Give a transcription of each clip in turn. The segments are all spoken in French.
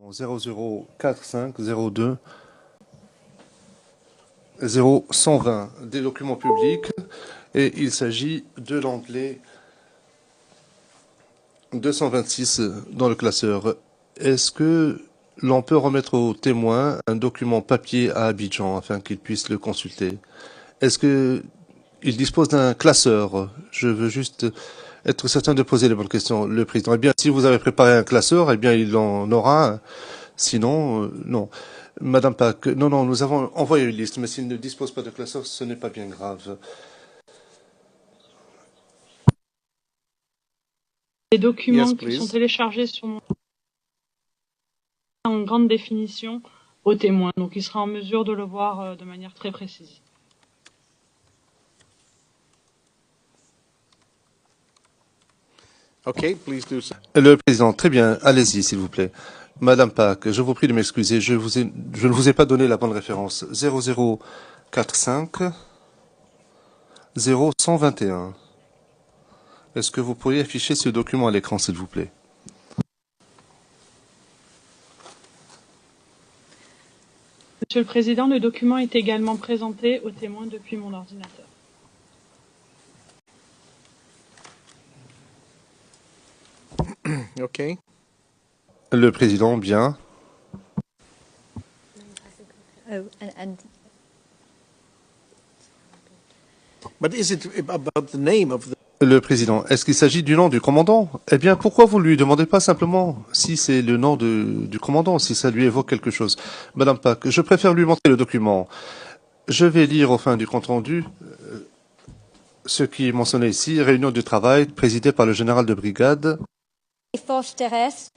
004502 0120 des documents publics et il s'agit de l'anglais 226 dans le classeur. Est-ce que l'on peut remettre au témoin un document papier à Abidjan afin qu'il puisse le consulter? Est-ce que il dispose d'un classeur? Je veux juste être certain de poser les bonnes questions. Le président, eh bien, si vous avez préparé un classeur, eh bien, il en aura un. Sinon, non. Madame Pack, non, nous avons envoyé une liste, mais s'il ne dispose pas de classeur, ce n'est pas bien grave. Les documents Yes, qui sont please. téléchargés sur mon en grande définition au témoin, donc il sera en mesure de le voir de manière très précise. Okay, please do so. Le président, très bien, allez-y, s'il vous plaît. Madame Pack, je vous prie de m'excuser, je ne vous ai pas donné la bonne référence. 0045 0121. Est-ce que vous pourriez afficher ce document à l'écran, s'il vous plaît? Monsieur le Président, le document est également présenté au témoin depuis mon ordinateur. Okay. Le président, bien. But is it about the name of the... Le président, est-ce qu'il s'agit du nom du commandant? Eh bien, pourquoi vous ne lui demandez pas simplement si c'est le nom du commandant, si ça lui évoque quelque chose? Madame Pack, je préfère lui montrer le document. Je vais lire au fin du compte-rendu ce qui est mentionné ici. Réunion du travail présidée par le général de brigade. Les forces terrestres,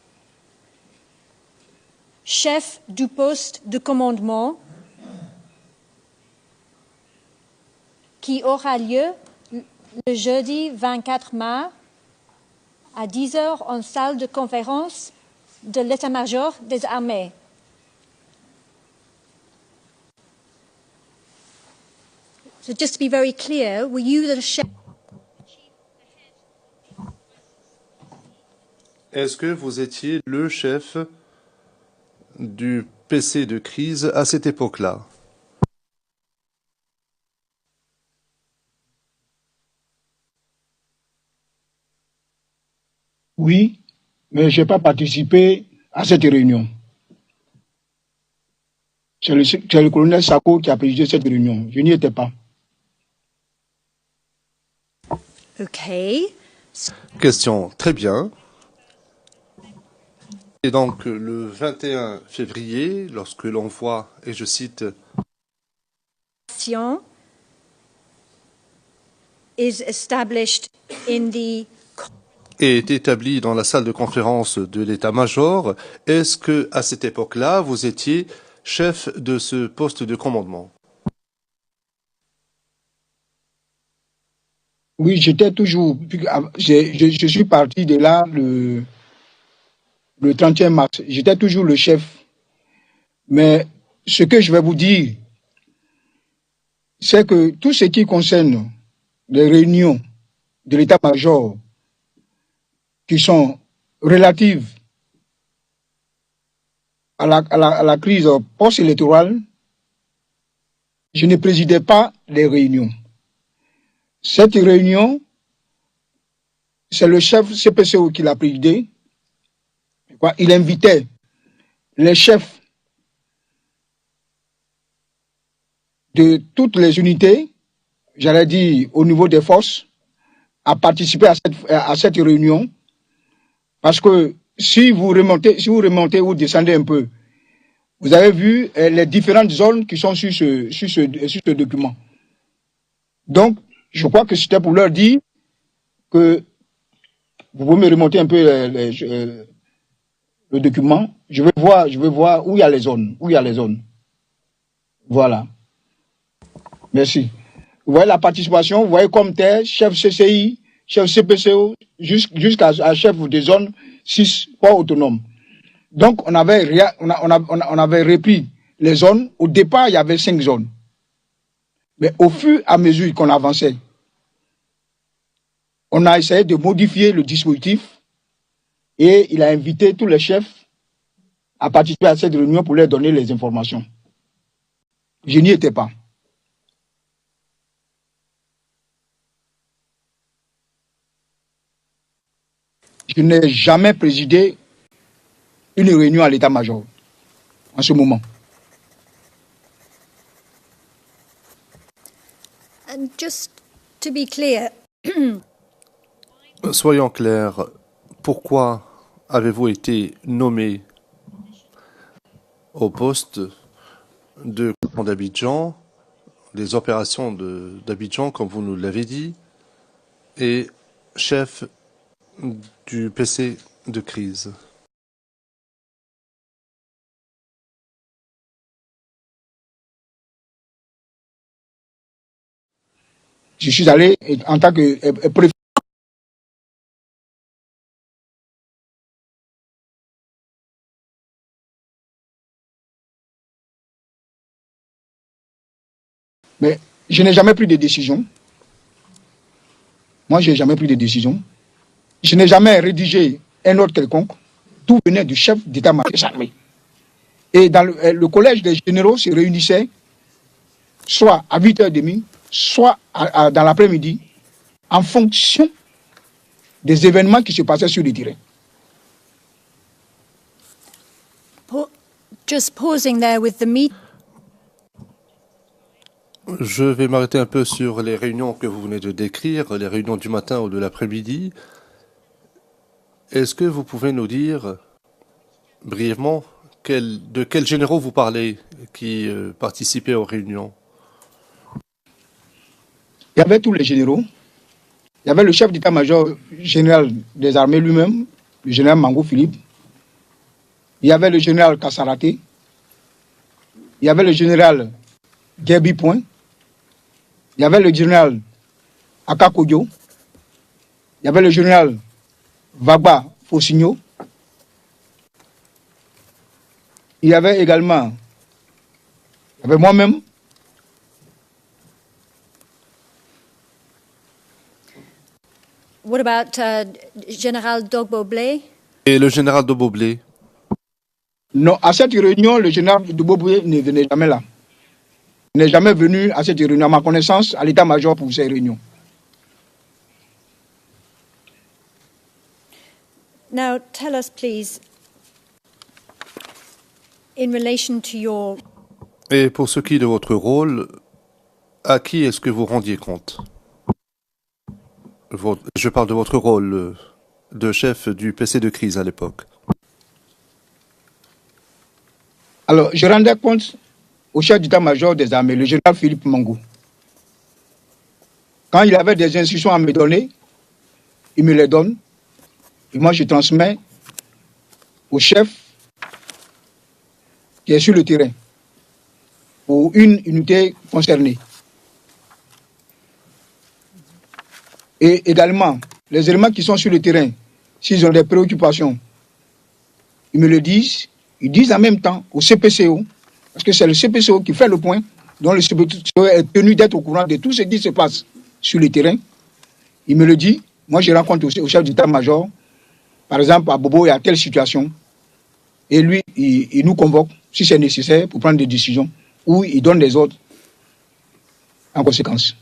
chef du poste de commandement, qui aura lieu le jeudi 24 mars à 10 heures en salle de conférence de l'état-major des armées. So just to be very clear, were you the chef? Est-ce que vous étiez le chef du PC de crise à cette époque-là? Oui, mais je n'ai pas participé à cette réunion. C'est le colonel Sako qui a présidé cette réunion. Je n'y étais pas. Okay. Question, très bien. Et donc, le 21 février, lorsque l'on voit, et je cite, Is established in the est établi dans la salle de conférence de l'état-major, est-ce que, à cette époque-là, vous étiez chef de ce poste de commandement? Oui, j'étais toujours. Je suis parti de là le 31 mars. J'étais toujours le chef. Mais ce que je vais vous dire, c'est que tout ce qui concerne les réunions de l'état-major qui sont relatives à la crise post-électorale, je ne présidais pas les réunions. Cette réunion, c'est le chef CPCO qui l'a présidée. Il invitait les chefs de toutes les unités, j'allais dire au niveau des forces, à participer à cette réunion. Parce que si vous remontez ou descendez un peu, vous avez vu les différentes zones qui sont sur ce document. Donc, je crois que c'était pour leur dire que vous pouvez me remonter un peu le document. Je vais voir où il y a les zones. Voilà. Merci. Vous voyez la participation, vous voyez comme tel, chef CCI, chef CPCO, jusqu'à chef des zones 6 pas autonomes. Donc, on avait repris les zones. Au départ, il y avait 5 zones. Mais au fur et à mesure qu'on avançait, on a essayé de modifier le dispositif et il a invité tous les chefs à participer à cette réunion pour leur donner les informations. Je n'y étais pas. Je n'ai jamais présidé une réunion à l'état-major en ce moment. And just to be clear, Soyons clairs, pourquoi avez-vous été nommé au poste de commandant d'Abidjan, des opérations d'Abidjan, comme vous nous l'avez dit, et chef du PC de crise? Je suis allé en tant que préfet. Mais je n'ai jamais pris de décision. Moi, je n'ai jamais pris de décision. Je n'ai jamais rédigé un ordre quelconque. Tout venait du chef d'état-major des armées. Et dans le collège des généraux se réunissait soit à 8h30, soit dans l'après-midi, en fonction des événements qui se passaient sur le terrain. just pausing there with the meet. Je vais m'arrêter un peu sur les réunions que vous venez de décrire, les réunions du matin ou de l'après-midi. Est-ce que vous pouvez nous dire brièvement de quels généraux vous parlez qui participaient aux réunions? Il y avait tous les généraux. Il y avait le chef d'état-major général des armées lui-même, le général Mango Philippe. Il y avait le général Kassaraté. Il y avait le général Gerbi Point. Il y avait le général Akakodio. Il y avait le général Vagba Fossigno. Il y avait également, moi-même. What about Général Dogbo Blay? Et le général de Boblé? Non, à cette réunion, le général de Boblé ne venait jamais là. Il n'est jamais venu à cette réunion, à ma connaissance, à l'état-major pour ces réunions. Now, tell us, please, in relation to your... Et pour ce qui est de votre rôle, à qui est-ce que vous rendiez compte? Je parle de votre rôle de chef du PC de crise à l'époque. Alors, je rendais compte au chef d'état-major des armées, le général Philippe Mango. Quand il avait des instructions à me donner, il me les donne. Et moi, je transmets au chef qui est sur le terrain pour une unité concernée. Et également, les éléments qui sont sur le terrain, s'ils ont des préoccupations, ils me le disent. Ils disent en même temps au CPCO, parce que c'est le CPCO qui fait le point, dont le CPCO est tenu d'être au courant de tout ce qui se passe sur le terrain. Il me le dit. Moi, je rencontre aussi au chef d'état-major, par exemple, à Bobo, il y a telle situation. Et lui, il nous convoque, si c'est nécessaire, pour prendre des décisions, ou il donne des ordres en conséquence.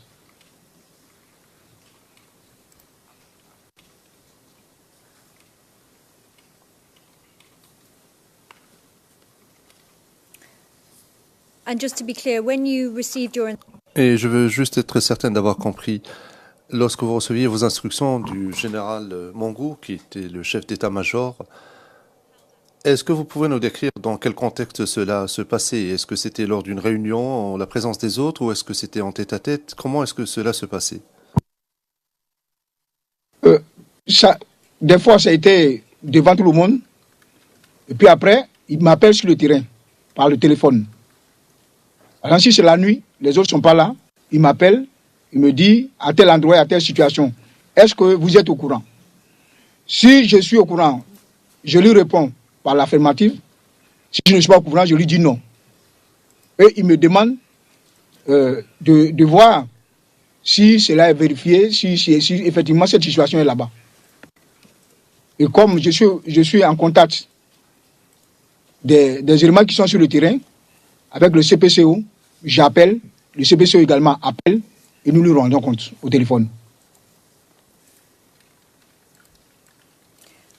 And just to be clear, when you received your... Et je veux juste être certain d'avoir compris. Lorsque vous receviez vos instructions du général Mongou, qui était le chef d'état-major, est-ce que vous pouvez nous décrire dans quel contexte cela se passait? Est-ce que c'était lors d'une réunion, en la présence des autres, ou est-ce que c'était en tête-à-tête? Comment est-ce que cela se passait? Des fois, ça a été devant tout le monde. Et puis après, il m'appelle sur le terrain, par le téléphone. Alors si c'est la nuit, les autres ne sont pas là, il m'appelle, il me dit à tel endroit, à telle situation, est-ce que vous êtes au courant? Si je suis au courant, je lui réponds par l'affirmative. Si je ne suis pas au courant, je lui dis non. Et il me demande de voir si cela est vérifié, si effectivement cette situation est là-bas. Et comme je suis en contact des éléments qui sont sur le terrain, avec le CPCO, j'appelle, le CPCO également appelle, et nous lui rendons compte au téléphone.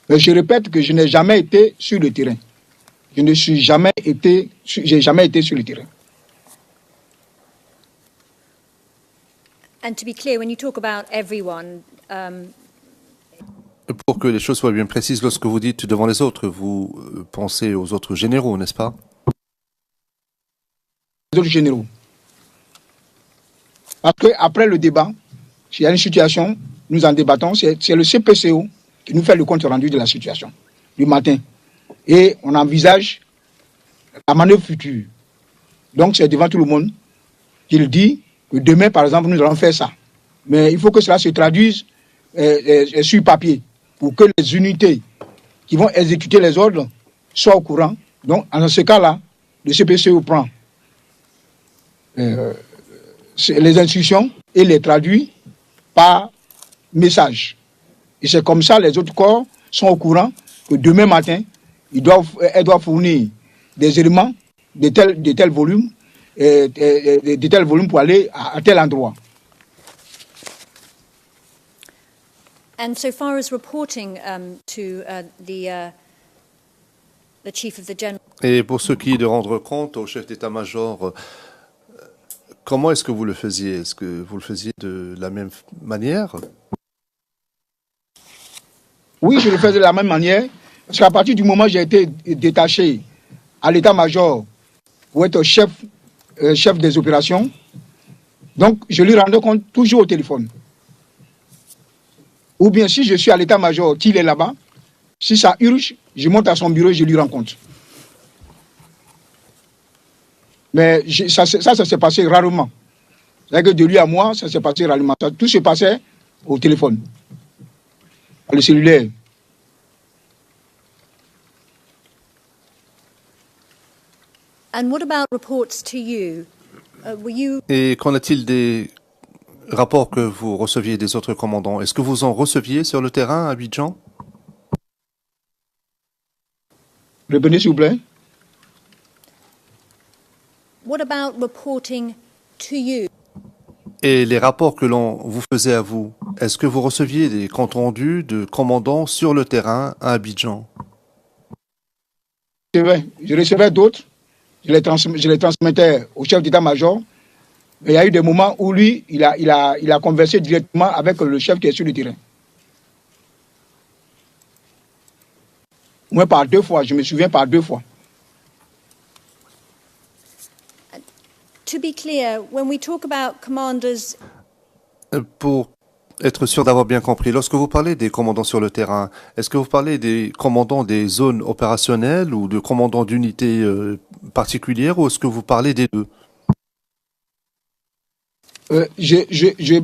Mais je répète que je n'ai jamais été sur le terrain. J'ai jamais été sur le terrain. And to be clear, when you talk about everyone, Pour que les choses soient bien précises, lorsque vous dites devant les autres, vous pensez aux autres généraux, n'est-ce pas? Les autres généraux. Parce qu'après le débat, s'il y a une situation, nous en débattons, c'est le CPCO qui nous fait le compte rendu de la situation du matin. Et on envisage la manœuvre future. Donc c'est devant tout le monde qu'il dit que demain, par exemple, nous allons faire ça. Mais il faut que cela se traduise sur papier pour que les unités qui vont exécuter les ordres soient au courant. Donc, en ce cas-là, le CPCO prend les instructions et les traduit par message. Et c'est comme ça les autres corps sont au courant que demain matin, elles doivent fournir des éléments de tel volume, de tel volume pour aller à tel endroit. and so far as reporting to the chief of the general. Et pour ce qui est de rendre compte au chef d'état-major, comment est-ce que vous le faisiez? Est-ce que vous le faisiez de la même manière? Oui, je le faisais de la même manière, parce qu'à partir du moment où j'ai été détaché à l'état-major pour être chef des opérations, donc je lui rendais compte toujours au téléphone. Ou bien si je suis à l'état-major, qu'il est là-bas, si ça urge, je monte à son bureau et je lui rends compte. Mais ça s'est passé rarement. C'est-à-dire que de lui à moi, ça s'est passé rarement. Tout se passait au téléphone, le cellulaire. And what about reports to you? Were you? Et qu'en est-il des rapports que vous receviez des autres commandants? Est-ce que vous en receviez sur le terrain à Abidjan? Répondez s'il vous plaît. What about reporting to you? Et les rapports que l'on vous faisait à vous, est-ce que vous receviez des comptes rendus de commandants sur le terrain à Abidjan? Je recevais d'autres, je les transmettais au chef d'état-major. Il y a eu des moments où lui, il a conversé directement avec le chef qui est sur le terrain. Moi, par 2 fois, je me souviens par 2 fois. To be clear, when we talk about commanders, Pour être sûr d'avoir bien compris, lorsque vous parlez des commandants sur le terrain, est-ce que vous parlez des commandants des zones opérationnelles ou de commandants d'unités particulières, ou est-ce que vous parlez des deux? Je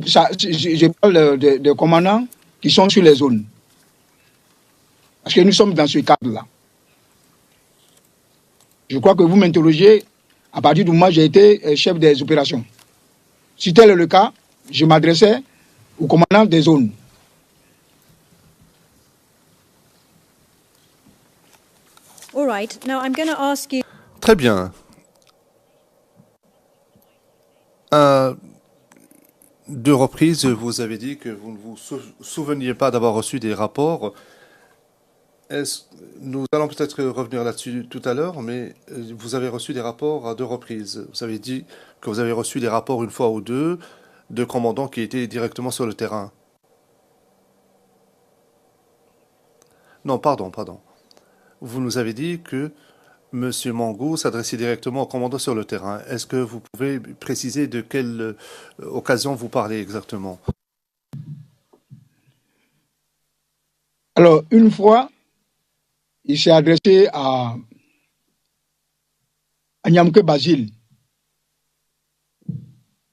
parle des commandants qui sont sur les zones. Parce que nous sommes dans ce cadre-là. Je crois que vous m'interrogez à partir du moment où j'ai été chef des opérations. Si tel est le cas, je m'adressais au commandant des zones. all right. Now I'm going to ask you. Très bien. À 2 reprises, vous avez dit que vous ne vous souveniez pas d'avoir reçu des rapports. Nous allons peut-être revenir là-dessus tout à l'heure, mais vous avez reçu des rapports à 2 reprises. Vous avez dit que vous avez reçu des rapports une fois ou deux de commandants qui étaient directement sur le terrain. Non, pardon. Vous nous avez dit que M. Mangou s'adressait directement au commandant sur le terrain. Est-ce que vous pouvez préciser de quelle occasion vous parlez exactement? Alors, une fois, il s'est adressé à Nyamke Basile,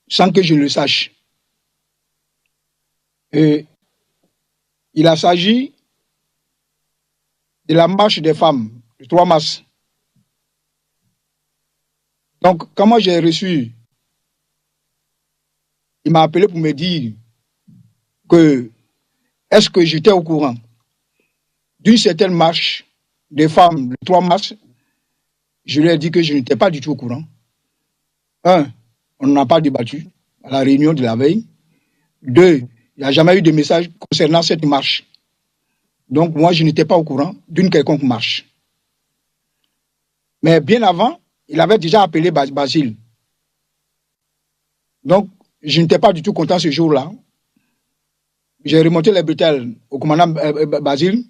sans que je le sache. Et il a s'agi de la marche des femmes, le 3 mars. Donc, quand moi j'ai reçu, il m'a appelé pour me dire que est-ce que j'étais au courant d'une certaine marche des femmes le 3 mars je lui ai dit que je n'étais pas du tout au courant. Un, on n'en a pas débattu à la réunion de la veille. Deux, il n'y a jamais eu de message concernant cette marche. Donc, moi, je n'étais pas au courant d'une quelconque marche. Mais bien avant, il avait déjà appelé Basile. Donc, je n'étais pas du tout content ce jour-là. J'ai remonté les bretelles au commandant Basile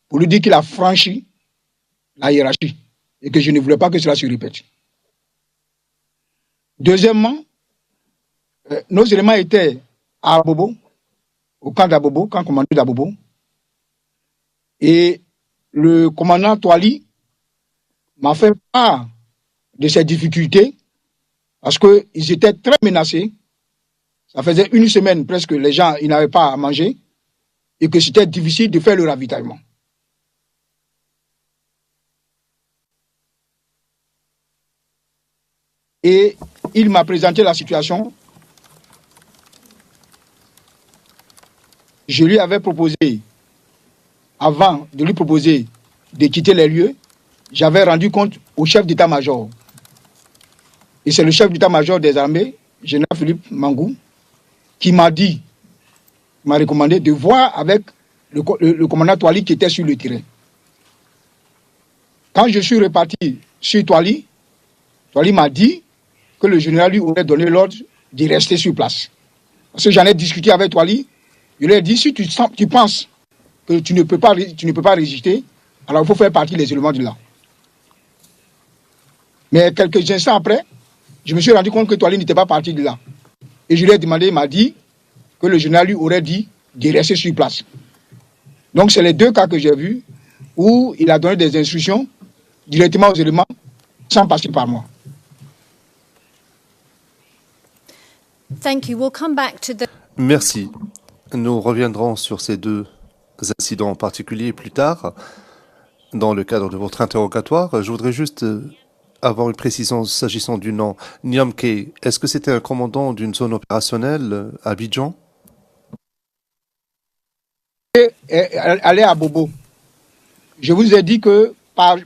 pour lui dire qu'il a franchi la hiérarchie et que je ne voulais pas que cela se répète. Deuxièmement, nos éléments étaient à Abobo, au camp d'Abobo, camp commandant d'Abobo. Et le commandant Toali m'a fait part de ses difficultés parce qu'ils étaient très menacés. Ça faisait une semaine presque, les gens ils n'avaient pas à manger et que c'était difficile de faire le ravitaillement. Et il m'a présenté la situation. Je lui avais proposé, avant de lui proposer de quitter les lieux, j'avais rendu compte au chef d'état-major. Et c'est le chef d'état-major des armées, général Philippe Mangou, qui m'a dit, m'a recommandé de voir avec le commandant Toali qui était sur le terrain. Quand je suis reparti sur Toali, Toali m'a dit que le général lui aurait donné l'ordre de rester sur place. Parce que j'en ai discuté avec Toali, je lui ai dit, si tu penses que tu ne peux pas résister, alors il faut faire partie des éléments de là. Mais quelques instants après, je me suis rendu compte que Toali n'était pas parti de là. Et je lui ai demandé, il m'a dit que le général lui aurait dit de rester sur place. Donc c'est les deux cas que j'ai vus où il a donné des instructions directement aux éléments sans passer par moi. Thank you. We'll come back to the... Merci. Nous reviendrons sur ces deux incidents en particulier plus tard, dans le cadre de votre interrogatoire. Je voudrais juste avoir une précision s'agissant du nom. Niamke, est-ce que c'était un commandant d'une zone opérationnelle à Abidjan? Allez à Bobo. Je vous ai dit que par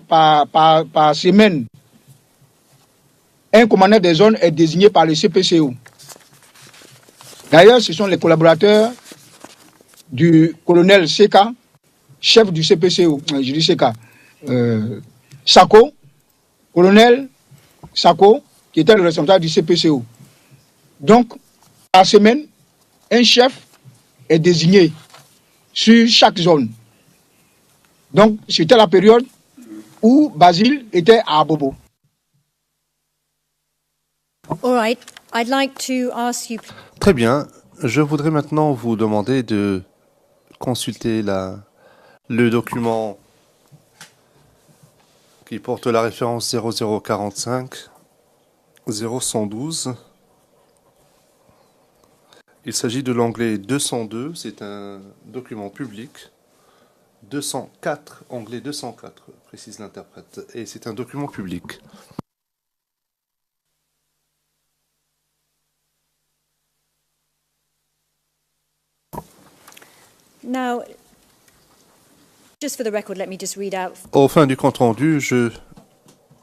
semaine, un commandant des zones est désigné par le CPCO. D'ailleurs, ce sont les collaborateurs du colonel Seka, chef du CPCO, je dis Seka, Sako, colonel Sako, qui était le responsable du CPCO. Donc, par semaine, un chef est désigné sur chaque zone. Donc, c'était la période où Basile était à Abobo. All right. I'd like to ask you... Très bien. Je voudrais maintenant vous demander de consulter le document qui porte la référence 0045 0112. Il s'agit de l'onglet 202, c'est un document public. 204, onglet 204, précise l'interprète, et c'est un document public. Now, just for the record, let me just read out... Au fin du compte rendu, je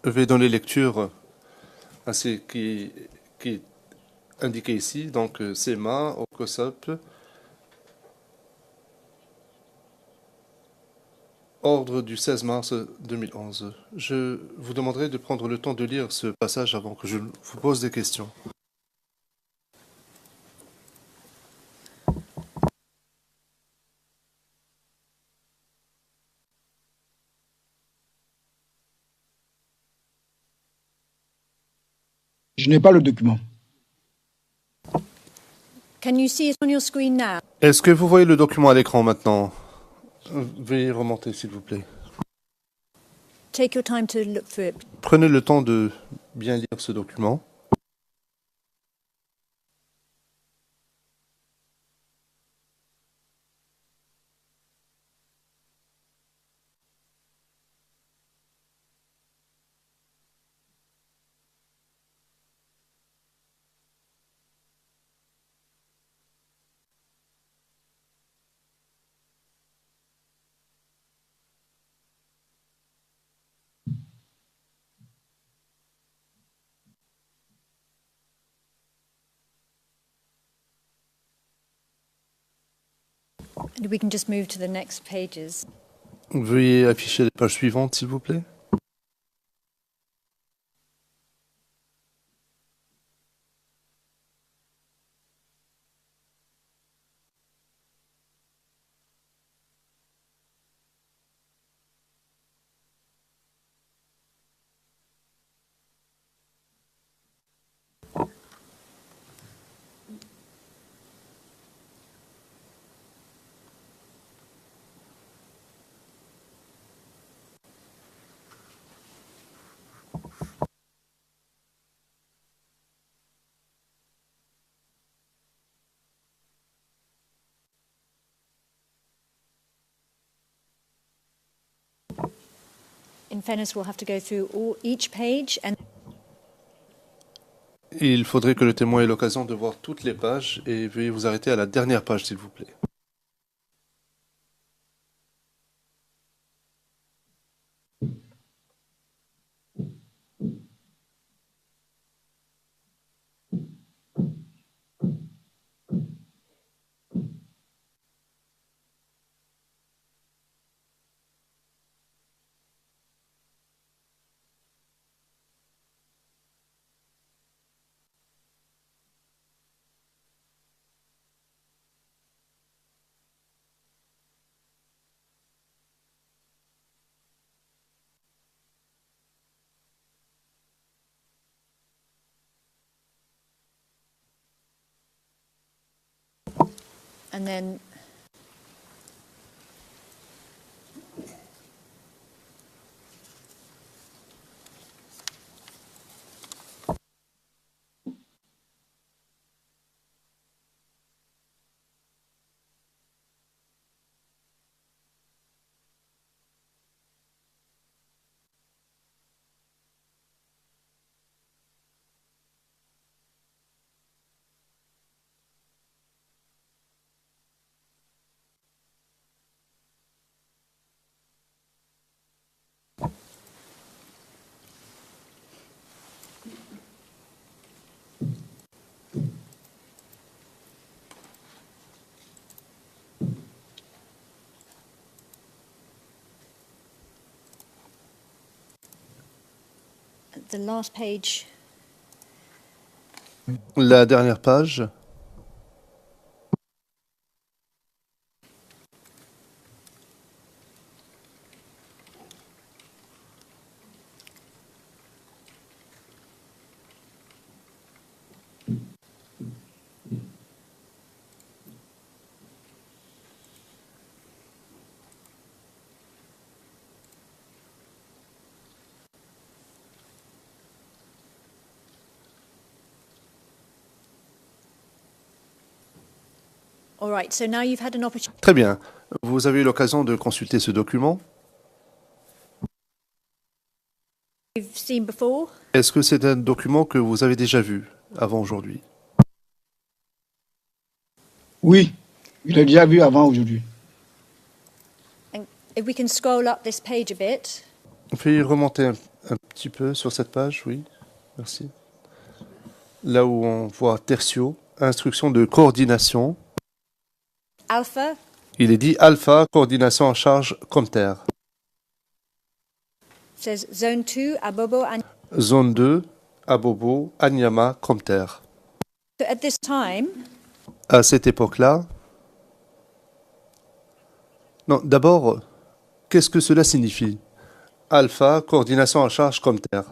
vais donner lecture à ce qui est indiqué ici, donc CEMA, OCOSOP, ordre du 16 mars 2011. Je vous demanderai de prendre le temps de lire ce passage avant que je vous pose des questions. Je n'ai pas le document. Can you see it on your screen now? Est-ce que vous voyez le document à l'écran maintenant? Veuillez remonter, s'il vous plaît. Take your time to look through it. Prenez le temps de bien lire ce document. And we can just move to the next pages. Veuillez afficher les pages suivantes, s'il vous plaît. In fairness, we'll have to go through each page and Il faudrait que le témoin ait l'occasion de voir toutes les pages et veuillez vous arrêter à la dernière page, s'il vous plaît. and then the last page. La dernière page. All right, so now you've had an opportunity. Très bien. Vous avez eu l'occasion de consulter ce document. You've seen before. Est-ce que c'est un document que vous avez déjà vu avant aujourd'hui? Oui, je l'ai déjà vu avant aujourd'hui. And if we can scroll up this page a bit. Veuillez remonter un petit peu sur cette page, oui. Merci. Là où on voit tertio, instruction de coordination. Alpha, Il est dit alpha, coordination en charge Comter. says Zone 2, Abobo, and Zone 2, Abobo, Anyama, Comter. so at this time, À cette époque-là, non, d'abord, qu'est-ce que cela signifie? Alpha, coordination en charge Comter.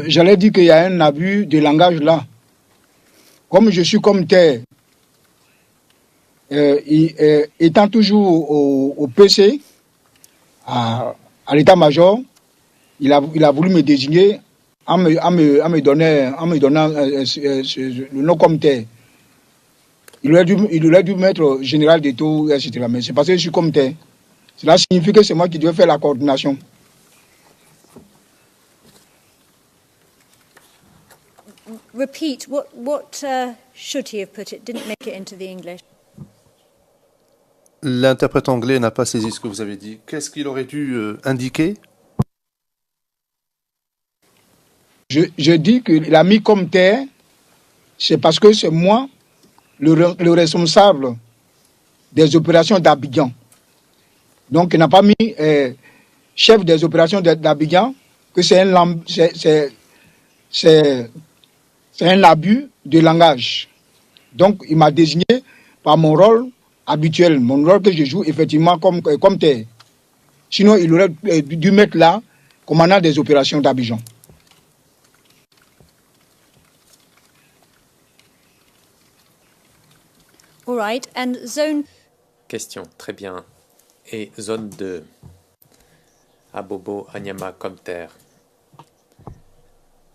J'allais dire qu'il y a un abus de langage là. Comme je suis Comter, étant toujours au PC, à l'état-major, il a voulu me désigner en me donnant le nom Comter. Il aurait dû mettre général de tout, etc. Mais c'est parce que je suis Comter. Cela signifie que c'est moi qui dois faire la coordination. repeat what should he have put it? Didn't make it into the English. L'interprète anglais n'a pas saisi ce que vous avez dit. Qu'est-ce qu'il aurait dû indiquer? Je dis qu'il a mis Comter c'est parce que c'est moi le responsable des opérations d'Abidjan. Donc, il n'a pas mis chef des opérations d'Abidjan, que c'est un abus de langage. Donc, il m'a désigné par mon rôle habituel, mon rôle que je joue effectivement comme tel. Sinon, il aurait dû mettre là, commandant des opérations d'Abidjan. All right. And zone. Question, très bien. Et zone 2, Abobo, Anyama, Comter.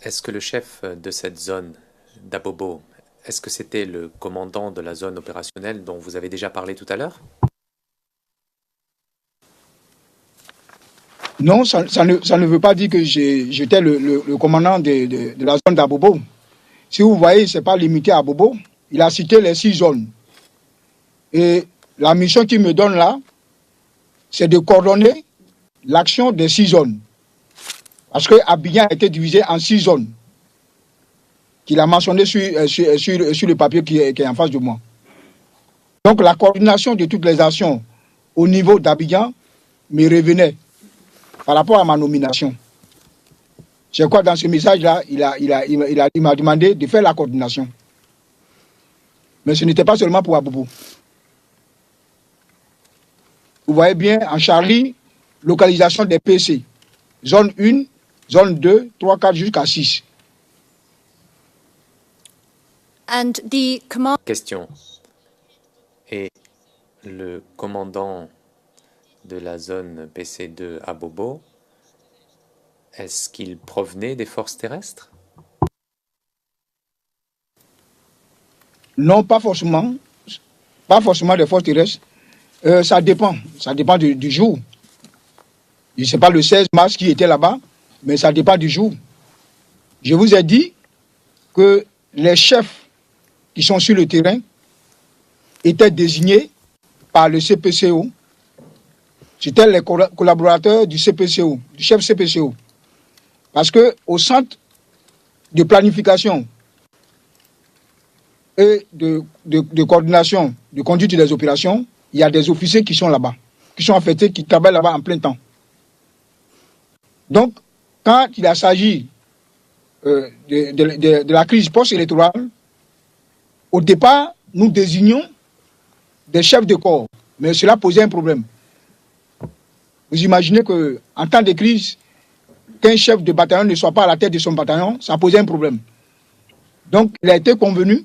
Est-ce que le chef de cette zone d'Abobo, est-ce que c'était le commandant de la zone opérationnelle dont vous avez déjà parlé tout à l'heure? Non, ça ne veut pas dire que j'étais le commandant de la zone d'Abobo. Si vous voyez, ce n'est pas limité à Abobo. Il a cité les 6 zones. Et la mission qu'il me donne là, c'est de coordonner l'action des 6 zones. Parce que Abidjan a été divisé en 6 zones, qu'il a mentionné sur le papier qui est en face de moi. Donc la coordination de toutes les actions au niveau d'Abidjan me revenait par rapport à ma nomination. C'est quoi dans ce message-là, il m'a demandé de faire la coordination. Mais ce n'était pas seulement pour Abobo. Vous voyez bien, en Charlie, localisation des PC. Zone 1, zone 2, 3, 4 jusqu'à 6. And the command. Question. Et le commandant de la zone PC2 à Bobo, est-ce qu'il provenait des forces terrestres? Non, pas forcément. Pas forcément des forces terrestres. Ça dépend du jour. Je ne sais pas le 16 mars qui était là-bas, mais ça dépend du jour. Je vous ai dit que les chefs qui sont sur le terrain étaient désignés par le CPCO. C'était les collaborateurs du CPCO, du chef CPCO. Parce qu'au centre de planification et de coordination, de conduite des opérations, il y a des officiers qui sont là-bas, qui sont affectés, qui travaillent là-bas en plein temps. Donc, quand il s'agit de la crise post-électorale, au départ, nous désignions des chefs de corps, mais cela posait un problème. Vous imaginez qu'en temps de crise, qu'un chef de bataillon ne soit pas à la tête de son bataillon, ça posait un problème. Donc, il a été convenu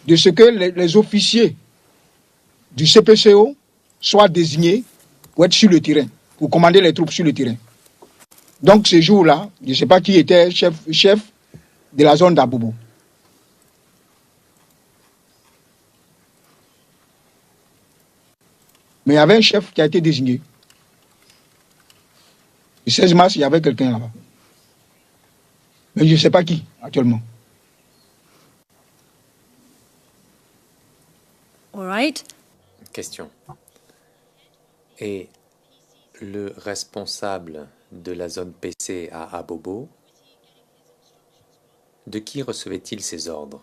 de ce que les officiers du CPCO soient désignés pour être sur le terrain, pour commander les troupes sur le terrain. Donc, ce jour-là, je ne sais pas qui était chef de la zone d'Abobo. Mais il y avait un chef qui a été désigné. Le 16 mars, il y avait quelqu'un là-bas. Mais je ne sais pas qui, actuellement. All right. Question. Et le responsable de la zone PC à Abobo, de qui recevait-il ses ordres?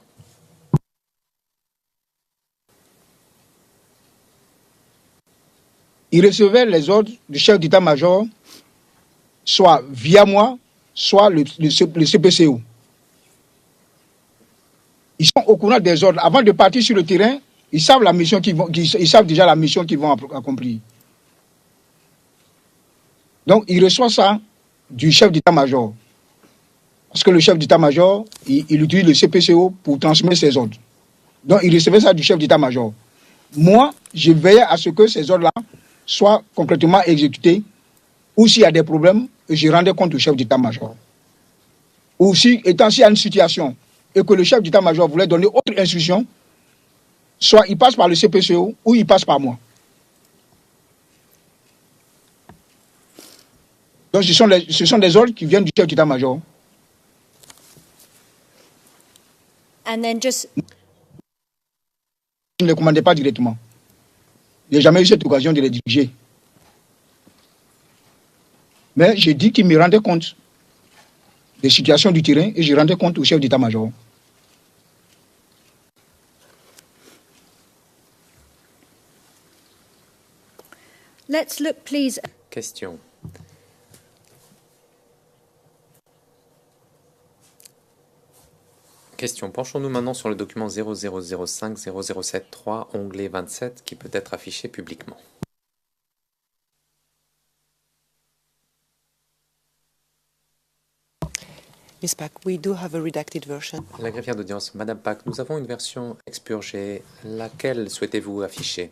Il recevait les ordres du chef d'état-major, soit via moi, soit le CPCO. Ils sont au courant des ordres. Avant de partir sur le terrain, ils savent ils savent déjà la mission qu'ils vont accomplir. Donc, ils reçoivent ça du chef d'état-major. Parce que le chef d'état-major, il utilise le CPCO pour transmettre ses ordres. Donc, il recevait ça du chef d'état-major. Moi, je veillais à ce que ces ordres-là soient concrètement exécutés, ou s'il y a des problèmes, je rendais compte au chef d'état-major. Ou si, étant s'il y a une situation, et que le chef d'état-major voulait donner autre instruction, soit il passe par le CPCO, ou il passe par moi. Donc ce sont des ordres qui viennent du chef d'état-major. And then just. Je ne les commandais pas directement. Je n'ai jamais eu cette occasion de les diriger. Mais j'ai dit qu'il me rendait compte des situations du terrain et je rendais compte au chef d'état-major. Let's look, please. Question. Question. Penchons-nous maintenant sur le document 0005-0073, onglet 27, qui peut être affiché publiquement. Ms. Pak, we do have a redacted version. La greffière d'audience, Madame Pak, nous avons une version expurgée. Laquelle souhaitez-vous afficher?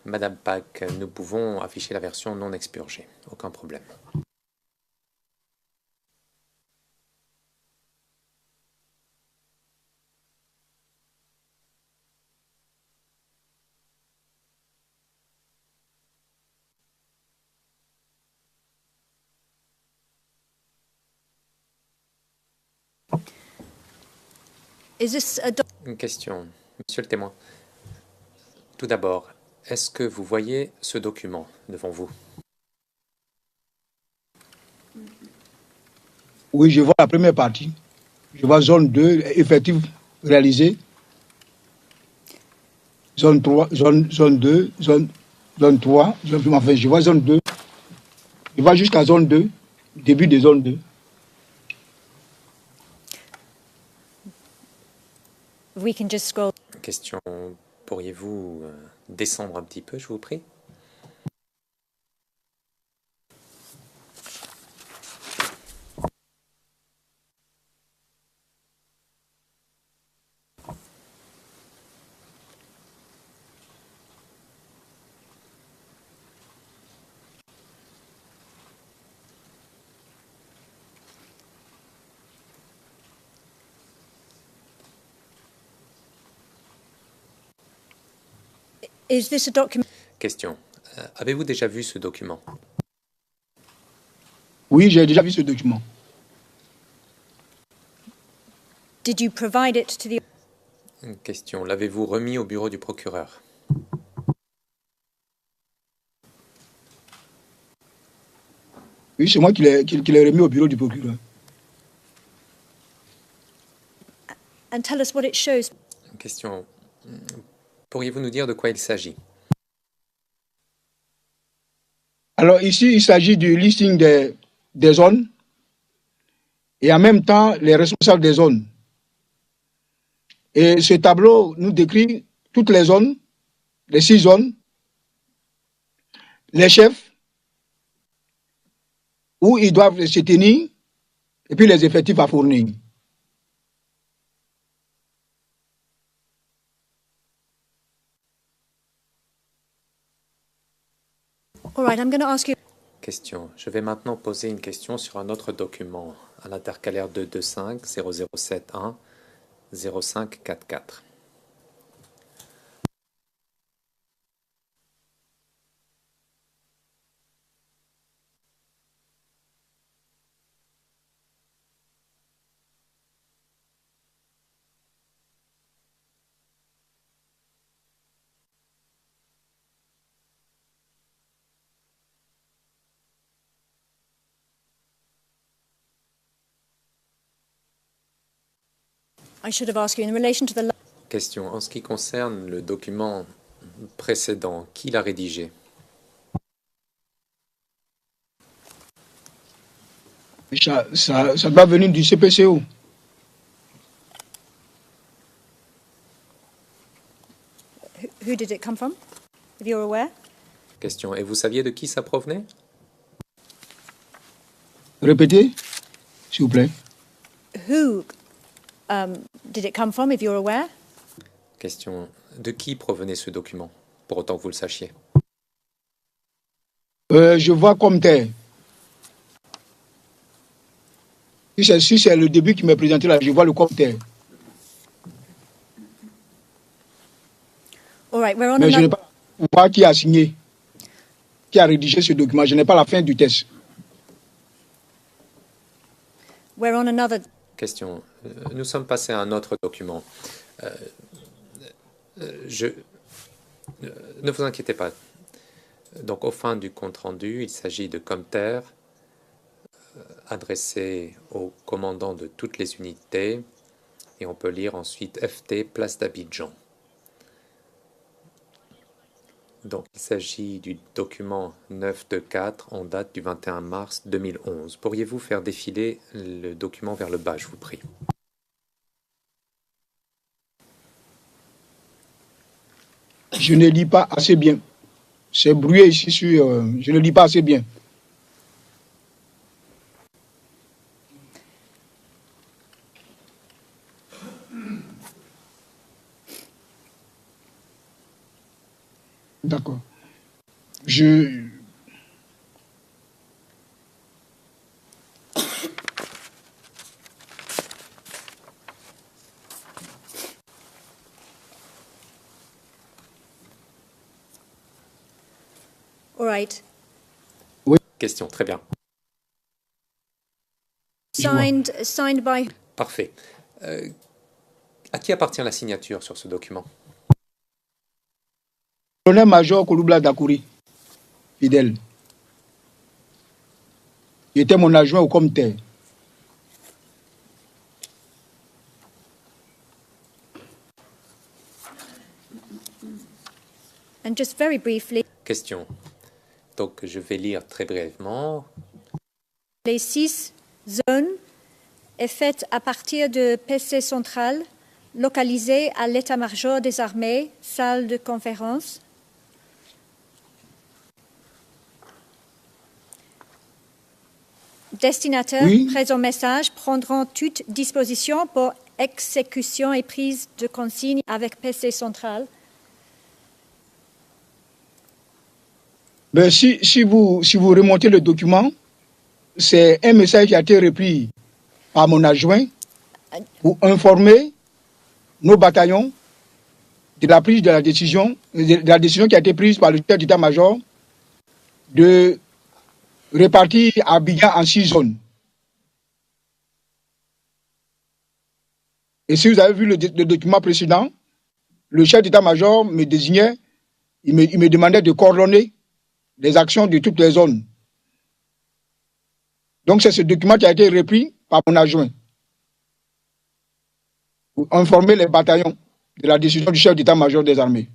Madame Pak, nous pouvons afficher la version non expurgée. Aucun problème. Is this a Une question. Monsieur le témoin. Tout d'abord, est-ce que vous voyez ce document devant vous? Oui, je vois la première partie. Je vois zone 2, effectif réalisé. Zone 3, zone 2, zone 3, enfin, je vois zone 2. Je vois jusqu'à zone 2, début de zone 2. we can just scroll. Question. Pourriez-vous descendre un petit peu, je vous prie? Is this a document? Question. Avez-vous déjà vu ce document? Oui, j'ai déjà vu ce document. Did you provide it to the? Question. L'avez-vous remis au bureau du procureur? Oui, c'est moi qui l'ai remis au bureau du procureur. And tell us what it shows. Question. Pourriez-vous nous dire de quoi il s'agit? Alors ici, il s'agit du listing des zones et en même temps les responsables des zones. Et ce tableau nous décrit toutes les zones, les 6 zones, les chefs, où ils doivent se tenir, et puis les effectifs à fournir. All right, I'm going to ask you. Question. Je vais maintenant poser une question sur un autre document, à l'intercalaire 225 0071 0544. I should have asked you in relation to the. Question. En ce qui concerne le document précédent, qui l'a rédigé? Ça doit venir du CPCO. Who did it come from? If you're aware. Question. Et vous saviez de qui ça provenait? Répétez, s'il vous plaît. Who did it come from? If you're aware. Question. De qui provenait ce document, pour autant que vous le sachiez? Je vois comme tel. Si c'est le début qui m'est présenté là, je vois le comme tel. All right, we're on Mais je n'ai another. pas voir qui a signé, qui a rédigé ce document. Je n'ai pas la fin du test. We're on another. Question. Nous sommes passés à un autre document. Ne vous inquiétez pas. Donc, au fin du compte-rendu, il s'agit de commentaires adressés au commandant de toutes les unités et on peut lire ensuite FT, place d'Abidjan. Donc, il s'agit du document 924 en date du 21 mars 2011. Pourriez-vous faire défiler le document vers le bas, je vous prie? Je ne lis pas assez bien. C'est brouillé ici sur... je ne lis pas assez bien. D'accord. All right. Question, très bien. Signed by... Parfait. À qui appartient la signature sur ce document? Colonel-major Kouloubla Dakouri, fidèle. Il était mon adjoint au comité. And just very briefly, Question. Donc, je vais lire très brièvement. les 6 zones est faite à partir de PC central localisé à l'état-major des armées, salle de conférence. Destinataire, Oui. présent message, prendront toute disposition pour exécution et prise de consigne avec PC central. Ben, si vous remontez le document, c'est un message qui a été repris par mon adjoint pour informer nos bataillons de la prise de la décision qui a été prise par le chef d'état-major de répartir Abidjan en 6 zones. Et si vous avez vu le document précédent, le chef d'état-major me désignait, il me demandait de coordonner les actions de toutes les zones. Donc c'est ce document qui a été repris par mon adjoint pour informer les bataillons de la décision du chef d'état-major des armées.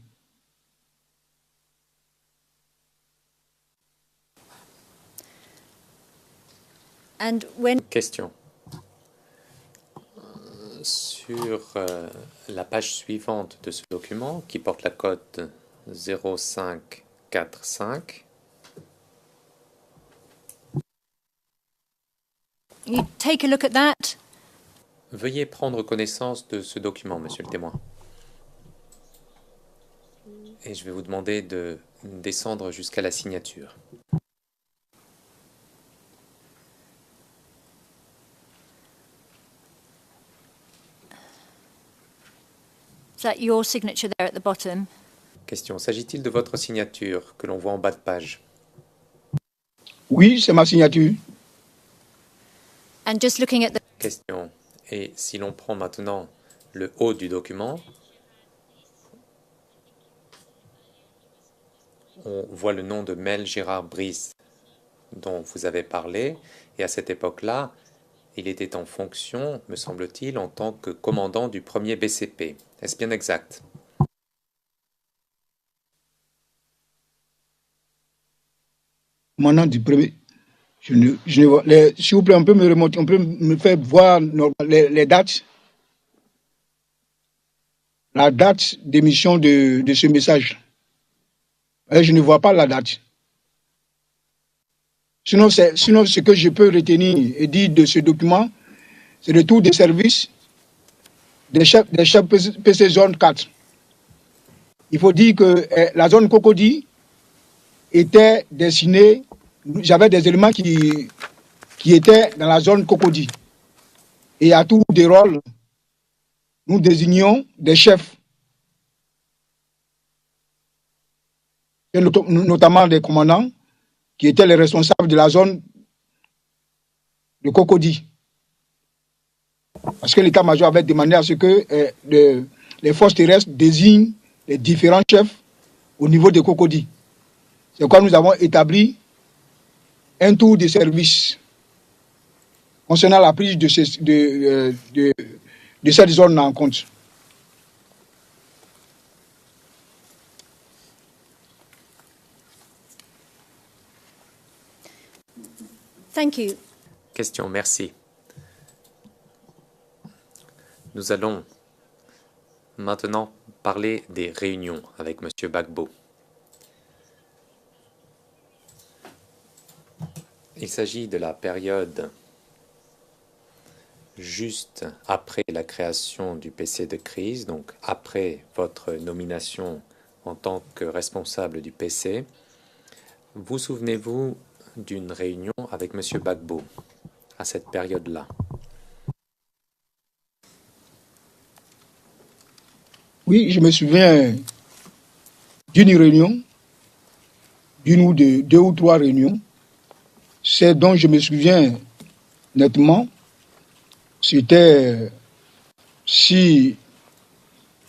And when Question. Sur la page suivante de ce document, qui porte la cote 0545, you take a look at that, veuillez prendre connaissance de ce document, monsieur le témoin. Et je vais vous demander de descendre jusqu'à la signature. is that your signature there at the bottom? Question. S'agit-il de votre signature que l'on voit en bas de page? Oui, c'est ma signature. And just looking at the Question. Et si l'on prend maintenant le haut du document, on voit le nom de Mel Gérard Brice dont vous avez parlé, et à cette époque-là, il était en fonction, me semble-t-il, en tant que commandant du 1er BCP. Est-ce bien exact? Commandant du premier. S'il vous plaît, on peut me remonter, on peut me faire voir les dates. La date d'émission de ce message. Je ne vois pas la date. Sinon, ce que je peux retenir et dire de ce document, c'est le tour des services des chefs PC zone 4. Il faut dire que la zone Cocody était destinée, j'avais des éléments qui étaient dans la zone Cocody. Et à tour des rôles, nous désignions des chefs, et notamment des commandants, qui étaient les responsables de la zone de Cocody. Parce que l'état-major avait demandé à ce que les forces terrestres désignent les différents chefs au niveau de Cocody. C'est pourquoi nous avons établi un tour de service concernant la prise de cette zone en compte. Thank you. Question, merci. Nous allons maintenant parler des réunions avec M. Gbagbo. Il s'agit de la période juste après la création du PC de crise, donc après votre nomination en tant que responsable du PC. Vous souvenez-vous d'une réunion avec M. Gbagbo à cette période-là? Oui, je me souviens d'une réunion, d'une ou deux ou trois réunions. C'est dont je me souviens nettement. C'était, si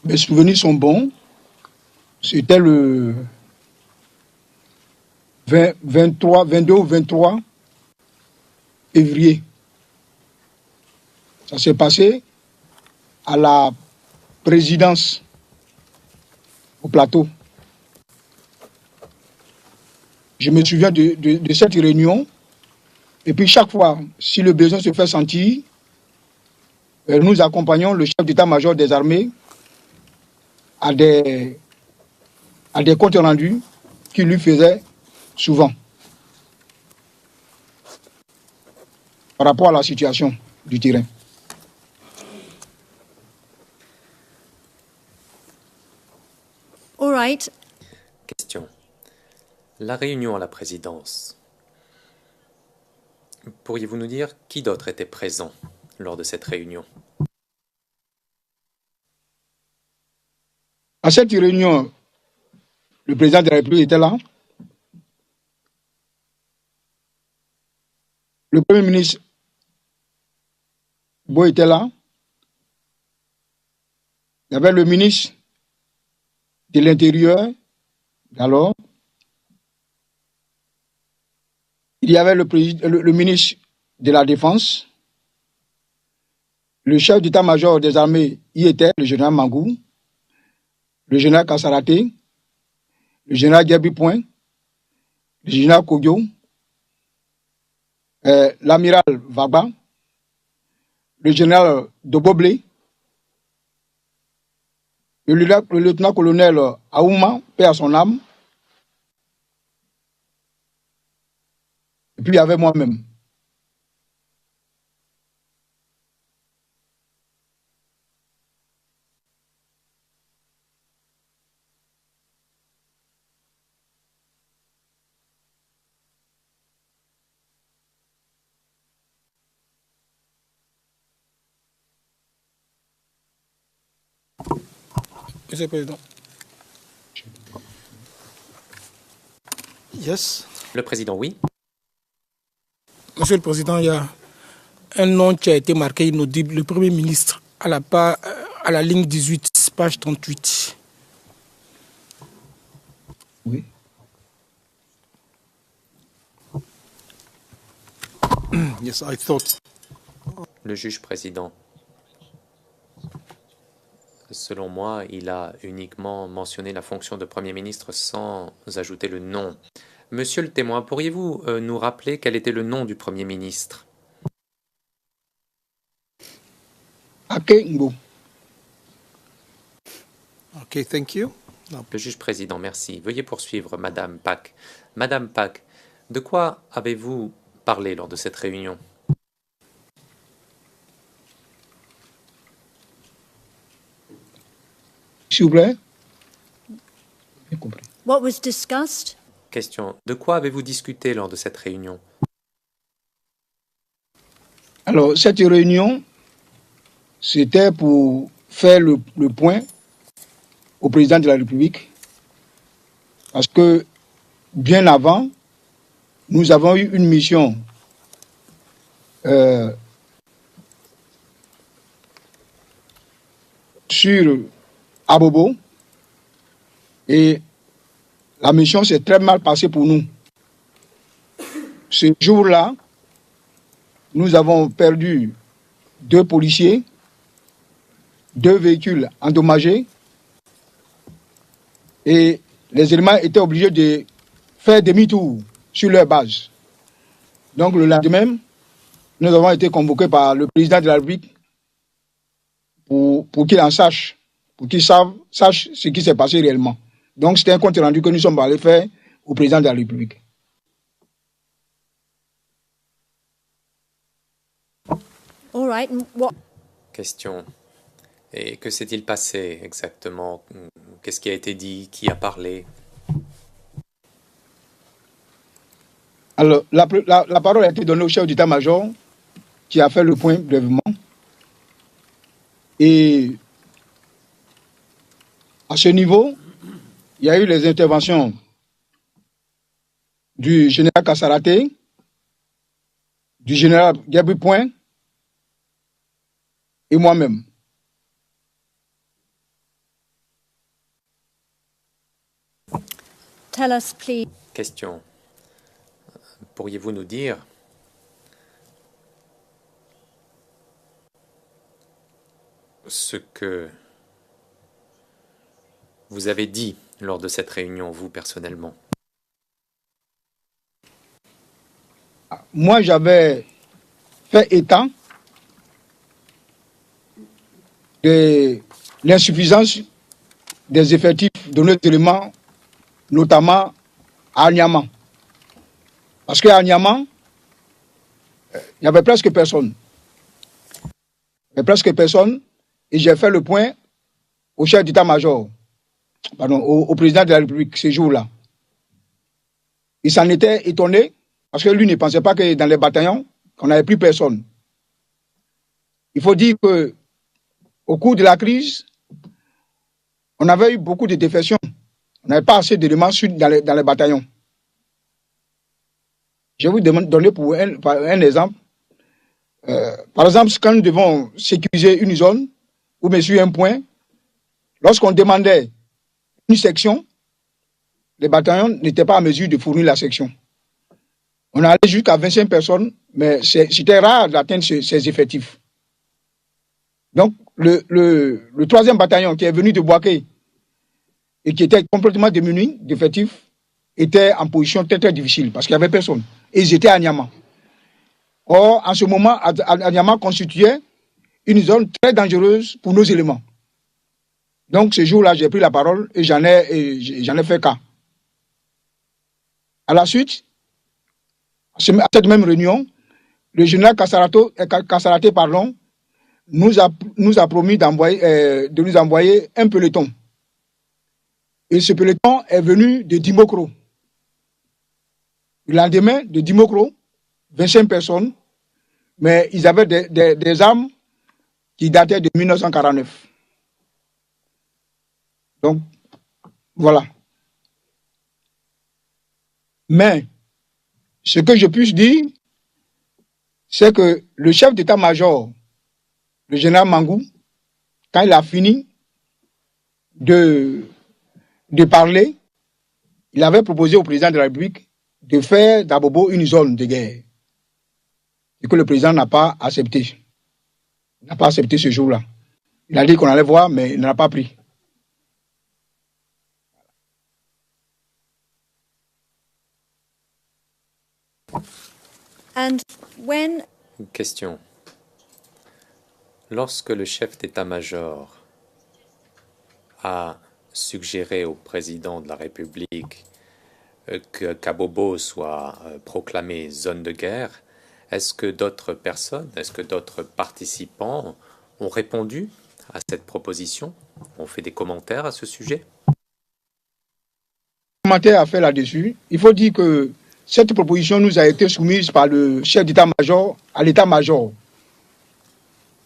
mes souvenirs sont bons, c'était le 22 ou 23 février. Ça s'est passé à la présidence au plateau. Je me souviens de cette réunion. Et puis chaque fois, si le besoin se fait sentir, nous accompagnons le chef d'état-major des armées à des comptes rendus qu'il lui faisait souvent par rapport à la situation du terrain. All right. Question. La réunion à la présidence. Pourriez-vous nous dire qui d'autre était présent lors de cette réunion? À cette réunion, le président de la République était là. Le Premier ministre Beau était là. Il y avait le ministre de l'Intérieur, alors. Il y avait le ministre de la Défense. Le chef d'état-major des armées y était, le général Mangou, le général Kassaraté, le général Gabi Point, le général Kogyo, l'amiral Vagba, le général Doboblé, le lieutenant-colonel Aouma, paix à son âme, et puis il y avait moi-même. Monsieur le Président. Yes. Le président, oui. Monsieur le Président, il y a un nom qui a été marqué inaudible, le Premier ministre, à la ligne 18, page 38. Oui. Yes, I thought. Le juge président. Selon moi, il a uniquement mentionné la fonction de Premier ministre sans ajouter le nom. Monsieur le témoin, pourriez-vous nous rappeler quel était le nom du Premier ministre? Akengbo. Okay, thank you. Le juge président, merci. Veuillez poursuivre, Madame Pak. Madame Pak, de quoi avez-vous parlé lors de cette réunion? S'il vous plaît. J'ai compris. What was discussed? Question. De quoi avez-vous discuté lors de cette réunion? Alors, cette réunion, c'était pour faire le point au président de la République. Parce que, bien avant, nous avons eu une mission sur Abobo. Et la mission s'est très mal passée pour nous. Ce jour-là, nous avons perdu 2 policiers, 2 véhicules endommagés et les éléments étaient obligés de faire demi-tour sur leur base. Donc le lendemain, nous avons été convoqués par le président de la République pour qu'il en sache, pour qu'il sache ce qui s'est passé réellement. Donc c'était un compte rendu que nous sommes allés faire au président de la République. All right. Question. Et que s'est-il passé exactement? Qu'est-ce qui a été dit? Qui a parlé? Alors, la parole a été donnée au chef d'état-major qui a fait le point brièvement. Et à ce niveau, il y a eu les interventions du général Kassaraté, du général Gabriel Point et moi-même. Tell us, please. Question. Pourriez-vous nous dire ce que vous avez dit lors de cette réunion, vous personnellement? Moi, j'avais fait état de l'insuffisance des effectifs de nos éléments, notamment à Niamey. Parce qu'à Niamey, il n'y avait presque personne. Il n'y avait presque personne. Et j'ai fait le point au chef d'état-major, au président de la République, ce jour-là. Il s'en était étonné, parce que lui ne pensait pas que dans les bataillons, qu'on n'avait plus personne. Il faut dire qu'au cours de la crise, on avait eu beaucoup de défections. On n'avait pas assez d'éléments dans les bataillons. Je vais vous donner pour un exemple. Par exemple, quand nous devons sécuriser une zone ou bien sur un point, lorsqu'on demandait une section, les bataillons n'étaient pas en mesure de fournir la section. On allait jusqu'à 25 personnes, mais c'était rare d'atteindre ces effectifs. Donc, le troisième bataillon qui est venu de Boaké et qui était complètement démuni d'effectifs était en position très très difficile parce qu'il n'y avait personne. Et ils étaient à Niamey. Or, en ce moment, Niamey constituait une zone très dangereuse pour nos éléments. Donc, ce jour-là, j'ai pris la parole et j'en ai fait cas. À la suite, à cette même réunion, le général Kassaraté nous a promis de nous envoyer un peloton. Et ce peloton est venu de Dimokro. Le lendemain, de Dimokro, 25 personnes, mais ils avaient des armes qui dataient de 1949. Donc, voilà. Mais, ce que je puisse dire, c'est que le chef d'état-major, le général Mangou, quand il a fini de parler, il avait proposé au président de la République de faire d'Abobo une zone de guerre. Et que le président n'a pas accepté. Il n'a pas accepté ce jour-là. Il a dit qu'on allait voir, mais il n'en a pas pris. And when... Question. Lorsque le chef d'état-major a suggéré au président de la République que Kabobo soit proclamé zone de guerre, est-ce que d'autres personnes, est-ce que d'autres participants ont répondu à cette proposition, ont fait des commentaires à ce sujet? Commentaire à faire là-dessus. Il faut dire que cette proposition nous a été soumise par le chef d'état-major à l'état-major.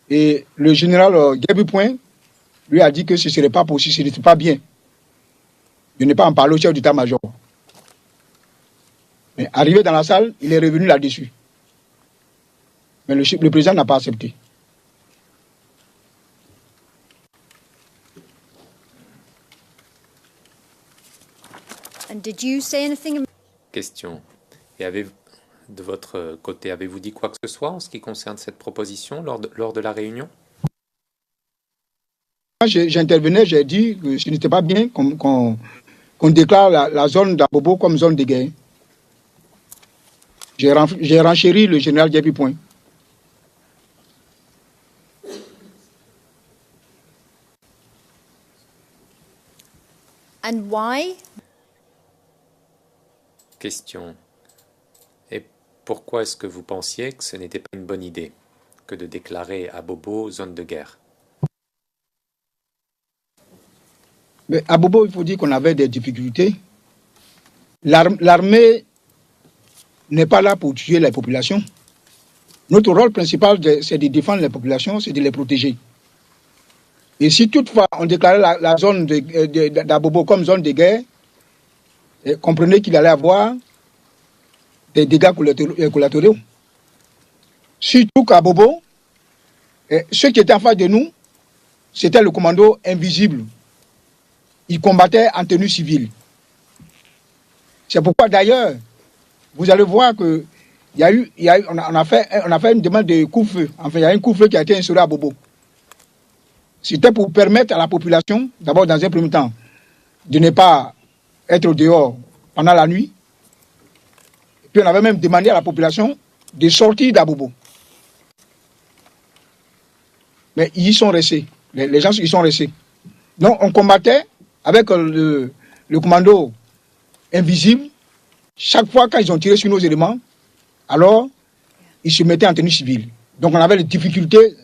Et le général Gabriel Point lui a dit que ce ne serait pas possible, ce n'était pas bien de ne pas en parler au chef d'état-major. Mais arrivé dans la salle, il est revenu là-dessus. Mais le président n'a pas accepté. And did you say anything? Question. Et de votre côté, avez-vous dit quoi que ce soit en ce qui concerne cette proposition lors de la réunion? J'intervenais, j'ai dit que ce n'était pas bien qu'on déclare la zone d'Abobo comme zone de guerre. J'ai renchéri le général Djepi Point. And why? Question. Et pourquoi est-ce que vous pensiez que ce n'était pas une bonne idée que de déclarer à Bobo zone de guerre? Mais à Bobo, il faut dire qu'on avait des difficultés. L'armée n'est pas là pour tuer les populations. Notre rôle principal, c'est de défendre les populations, c'est de les protéger. Et si toutefois on déclarait la zone d'Abobo comme zone de guerre, comprenez qu'il allait avoir des dégâts collatéraux. Surtout qu'à Bobo, ceux qui étaient en face de nous, c'était le commando invisible. Il combattait en tenue civile. C'est pourquoi d'ailleurs, vous allez voir que on a fait une demande de couvre-feu. Enfin, il y a un couvre-feu qui a été instauré à Bobo. C'était pour permettre à la population, d'abord dans un premier temps, de ne pas être dehors pendant la nuit. Puis on avait même demandé à la population de sortir d'Abobo. Mais ils y sont restés. Les gens y sont restés. Donc on combattait avec le commando invisible. Chaque fois quand ils ont tiré sur nos éléments, alors ils se mettaient en tenue civile. Donc on avait les difficultés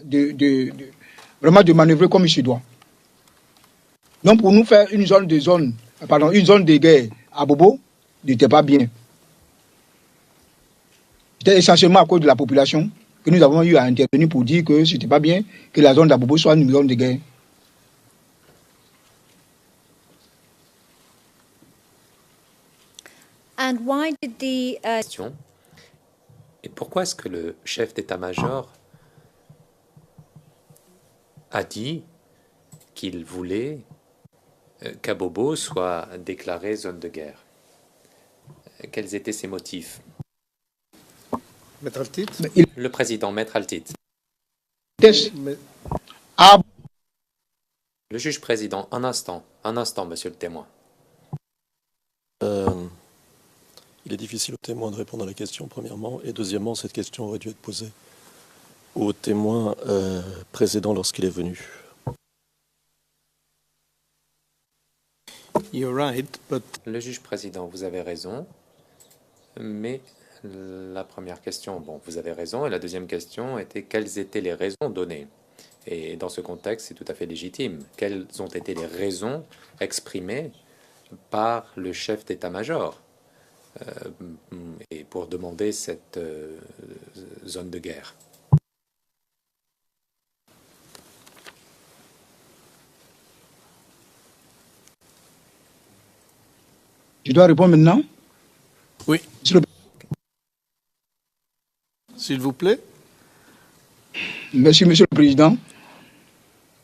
vraiment de manœuvrer comme il se doit. Donc pour nous faire une zone de guerre à Bobo n'était pas bien. C'était essentiellement à cause de la population que nous avons eu à intervenir pour dire que ce n'était pas bien que la zone d'Abobo soit une zone de guerre. And why did the Question. Et pourquoi est-ce que le chef d'état-major a dit qu'il voulait qu'Abobo soit déclarée zone de guerre? Quels étaient ses motifs? Maître Altit. Le président, Maître Altit. Le juge président, un instant, monsieur le témoin. Il est difficile au témoin de répondre à la question, premièrement, et deuxièmement, cette question aurait dû être posée au témoin précédent lorsqu'il est venu. You're right, but Le juge président, vous avez raison, mais la première question, bon, vous avez raison, et la deuxième question était quelles étaient les raisons données? Et dans ce contexte, c'est tout à fait légitime. Quelles ont été les raisons exprimées par le chef d'état-major et pour demander cette zone de guerre? Je dois répondre maintenant? oui, s'il vous plaît. Merci, Monsieur le Président.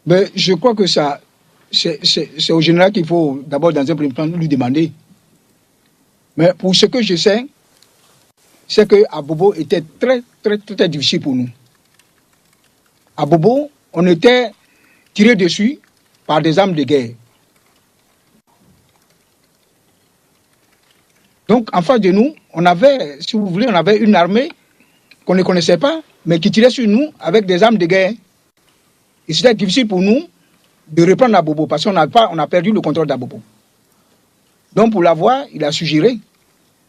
Mais je crois que c'est au général qu'il faut d'abord, dans un premier temps, lui demander. Mais pour ce que je sais, c'est que Abobo était très, très, très difficile pour nous. À Bobo, on était tiré dessus par des armes de guerre. Donc, en face de nous, on avait, si vous voulez, on avait une armée qu'on ne connaissait pas, mais qui tirait sur nous avec des armes de guerre. Et c'était difficile pour nous de reprendre Abobo parce qu'on a perdu le contrôle d'Abobo. Donc, pour l'avoir, il a suggéré.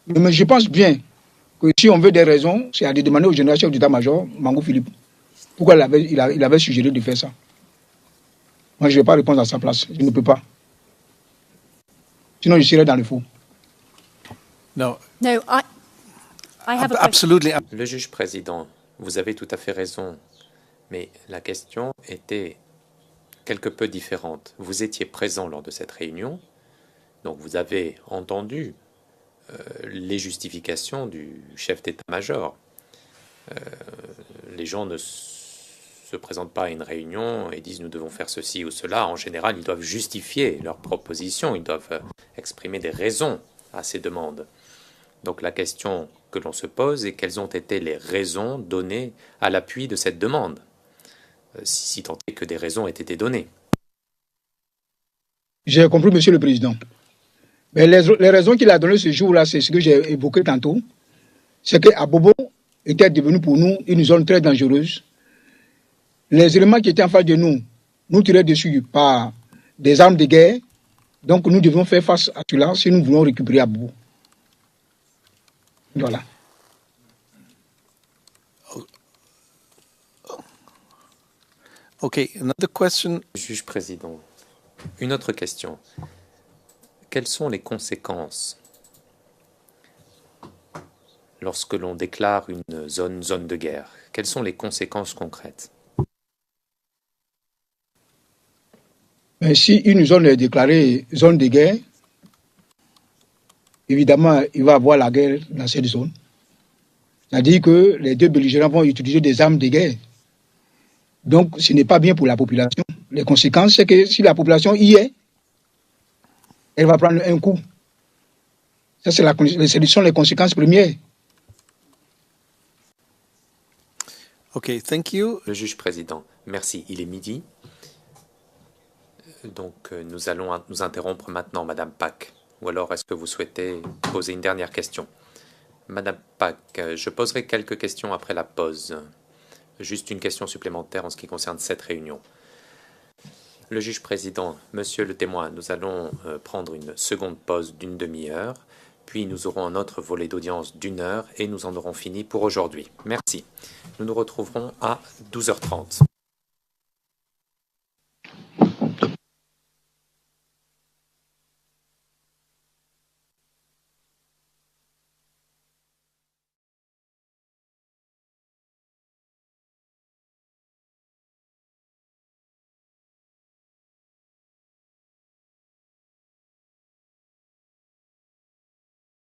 Mais je pense bien que si on veut des raisons, c'est à de demander au général chef d'état-major, Mangou Philippe, pourquoi il avait suggéré de faire ça. Moi, je ne vais pas répondre à sa place. Je ne peux pas. Sinon, je serais dans le faux. No, No, I have a question. absolutely. Le juge président, vous avez tout à fait raison, mais la question était quelque peu différente. Vous étiez présent lors de cette réunion, donc vous avez entendu les justifications du chef d'état-major. Les gens ne se présentent pas à une réunion et disent nous devons faire ceci ou cela. En général, ils doivent justifier leurs propositions, ils doivent exprimer des raisons à ces demandes. Donc la question que l'on se pose est quelles ont été les raisons données à l'appui de cette demande, si tant est que des raisons aient été données. J'ai compris, Monsieur le Président. Mais les raisons qu'il a données ce jour-là, c'est ce que j'ai évoqué tantôt. c'est que Abobo était devenu pour nous une zone très dangereuse. Les éléments qui étaient en face de nous nous tiraient dessus par des armes de guerre. Donc nous devons faire face à cela si nous voulons récupérer Abobo. Voilà. Okay, another question. Juge président, une autre question. Quelles sont les conséquences lorsque l'on déclare une zone de guerre? Quelles sont les conséquences concrètes? Mais si une zone est déclarée zone de guerre, évidemment, il va y avoir la guerre dans cette zone. C'est-à-dire que les deux belligérants vont utiliser des armes de guerre. Donc, ce n'est pas bien pour la population. Les conséquences, c'est que si la population y est, elle va prendre un coup. Ça, ce sont les conséquences premières. OK, thank you. Le juge président, merci. Il est midi. Donc, nous allons nous interrompre maintenant, Madame Pack. Ou alors, est-ce que vous souhaitez poser une dernière question? Madame Pack, je poserai quelques questions après la pause. Juste une question supplémentaire en ce qui concerne cette réunion. Le juge président, monsieur le témoin, nous allons prendre une seconde pause d'une demi-heure, puis nous aurons un autre volet d'audience d'1 heure et nous en aurons fini pour aujourd'hui. Merci. Nous nous retrouverons à 12h30.